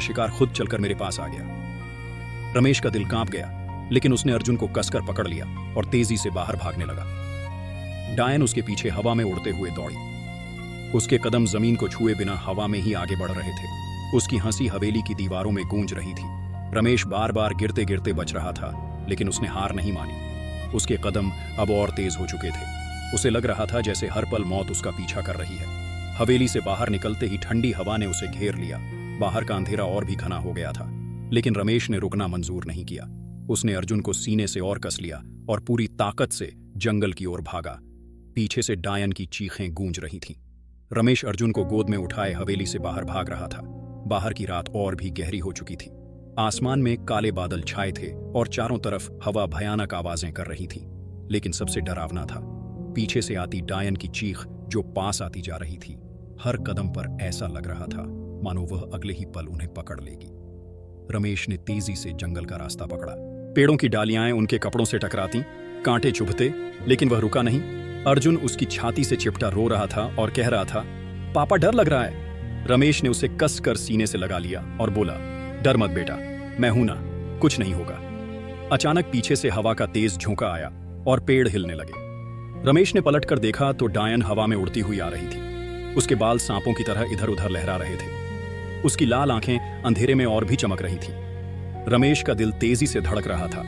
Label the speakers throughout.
Speaker 1: शिकार खुद चलकर मेरे पास आ गया। रमेश का दिल कांप गया, लेकिन उसने अर्जुन को कसकर पकड़ लिया और तेजी से बाहर भागने लगा। डायन उसके पीछे हवा में उड़ते हुए दौड़ी। उसके कदम जमीन को छुए बिना हवा में ही आगे बढ़ रहे थे। उसकी हंसी हवेली की दीवारों में गूंज रही थी। रमेश बार बार गिरते गिरते बच रहा था, लेकिन उसने हार नहीं मानी। उसके कदम अब और तेज हो चुके थे। उसे लग रहा था जैसे हर पल मौत उसका पीछा कर रही है। हवेली से बाहर निकलते ही ठंडी हवा ने उसे घेर लिया। बाहर का अंधेरा और भी घना हो गया था, लेकिन रमेश ने रुकना मंजूर नहीं किया। उसने अर्जुन को सीने से और कस लिया और पूरी ताकत से जंगल की ओर भागा। पीछे से डायन की चीखें गूंज रही थीं। रमेश अर्जुन को गोद में उठाए हवेली से बाहर भाग रहा था। बाहर की रात और भी गहरी हो चुकी थी। आसमान में काले बादल छाए थे और चारों तरफ हवा भयानक आवाजें कर रही थी। लेकिन सबसे डरावना था पीछे से आती डायन की चीख, जो पास आती जा रही थी। हर कदम पर ऐसा लग रहा था मानो वह अगले ही पल उन्हें पकड़ लेगी। रमेश ने तेजी से जंगल का रास्ता पकड़ा। पेड़ों की डालियां उनके कपड़ों से टकराती, कांटे चुभते, लेकिन वह रुका नहीं। अर्जुन उसकी छाती से चिपटा रो रहा था और कह रहा था, पापा डर लग रहा है। रमेश ने उसे कसकर सीने से लगा लिया और बोला, डर मत बेटा, मैं हूं ना, कुछ नहीं होगा। अचानक पीछे से हवा का तेज झोंका आया और पेड़ हिलने लगे। रमेश ने पलटकर देखा तो डायन हवा में उड़ती हुई आ रही थी। उसके बाल सांपों की तरह इधर उधर लहरा रहे थे। उसकी लाल आंखें अंधेरे में और भी चमक रही थीं। रमेश का दिल तेजी से धड़क रहा था,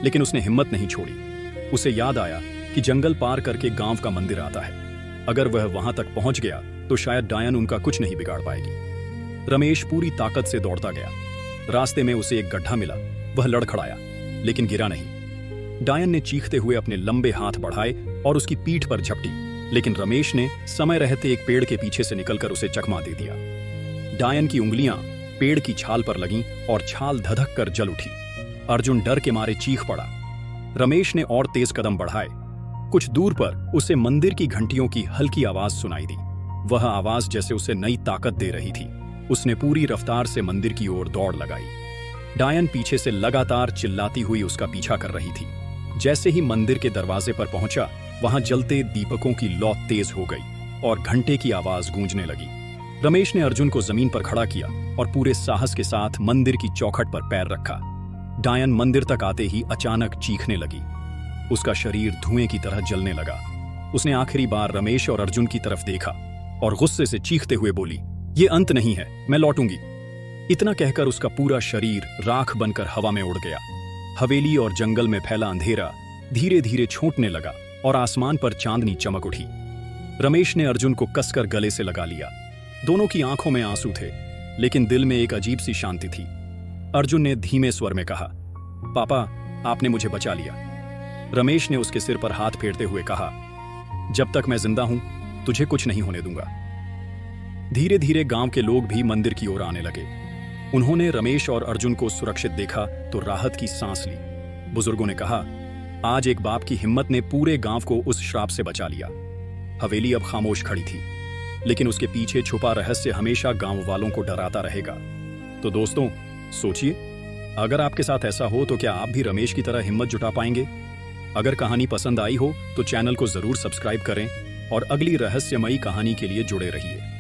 Speaker 1: लेकिन उसने हिम्मत नहीं छोड़ी। उसे याद आया कि जंगल पार करके गांव का मंदिर आता है। अगर वह वहां तक पहुंच गया तो शायद डायन उनका कुछ नहीं बिगाड़ पाएगी। रमेश पूरी ताकत से दौड़ता गया। रास्ते में उसे एक गड्ढा मिला। वह लड़खड़ाया, लेकिन गिरा नहीं। डायन ने चीखते हुए अपने लंबे हाथ बढ़ाए और उसकी पीठ पर झपटी, लेकिन रमेश ने समय रहते एक पेड़ के पीछे से निकलकर उसे चकमा दे दिया। डायन की उंगलियां पेड़ की छाल पर लगीं और छाल धधक कर जल उठी। अर्जुन डर के मारे चीख पड़ा। रमेश ने और तेज कदम बढ़ाए। कुछ दूर पर उसे मंदिर की घंटियों की हल्की आवाज सुनाई दी। वह आवाज जैसे उसे नई ताकत दे रही थी। उसने पूरी रफ्तार से मंदिर की ओर दौड़ लगाई। डायन पीछे से लगातार चिल्लाती हुई उसका पीछा कर रही थी। जैसे ही मंदिर के दरवाजे पर पहुंचा, वहां जलते दीपकों की लौ तेज हो गई और घंटे की आवाज गूंजने लगी। रमेश ने अर्जुन को जमीन पर खड़ा किया और पूरे साहस के साथ मंदिर की चौखट पर पैर रखा। डायन मंदिर तक आते ही अचानक चीखने लगी। उसका शरीर धुएं की तरह जलने लगा। उसने आखिरी बार रमेश और अर्जुन की तरफ देखा और गुस्से से चीखते हुए बोली, ये अंत नहीं है, मैं लौटूंगी। इतना कहकर उसका पूरा शरीर राख बनकर हवा में उड़ गया। हवेली और जंगल में फैला अंधेरा धीरे धीरे छोटने लगा और आसमान पर चांदनी चमक उठी। रमेश ने अर्जुन को कसकर गले से लगा लिया। दोनों की आंखों में आंसू थे, लेकिन दिल में एक अजीब सी शांति थी। अर्जुन ने धीमे स्वर में कहा, पापा, आपने मुझे बचा लिया। रमेश ने उसके सिर पर हाथ फेरते हुए कहा, जब तक मैं जिंदा हूं तुझे कुछ नहीं होने दूंगा। धीरे धीरे गांव के लोग भी मंदिर की ओर आने लगे। उन्होंने रमेश और अर्जुन को सुरक्षित देखा तो राहत की सांस ली। बुजुर्गों ने कहा, आज एक बाप की हिम्मत ने पूरे गांव को उस श्राप से बचा लिया। हवेली अब खामोश खड़ी थी, लेकिन उसके पीछे छुपा रहस्य हमेशा गांव वालों को डराता रहेगा। तो दोस्तों, सोचिए, अगर आपके साथ ऐसा हो तो क्या आप भी रमेश की तरह हिम्मत जुटा पाएंगे? अगर कहानी पसंद आई हो तो चैनल को जरूर सब्सक्राइब करें और अगली रहस्यमयी कहानी के लिए जुड़े रहिए।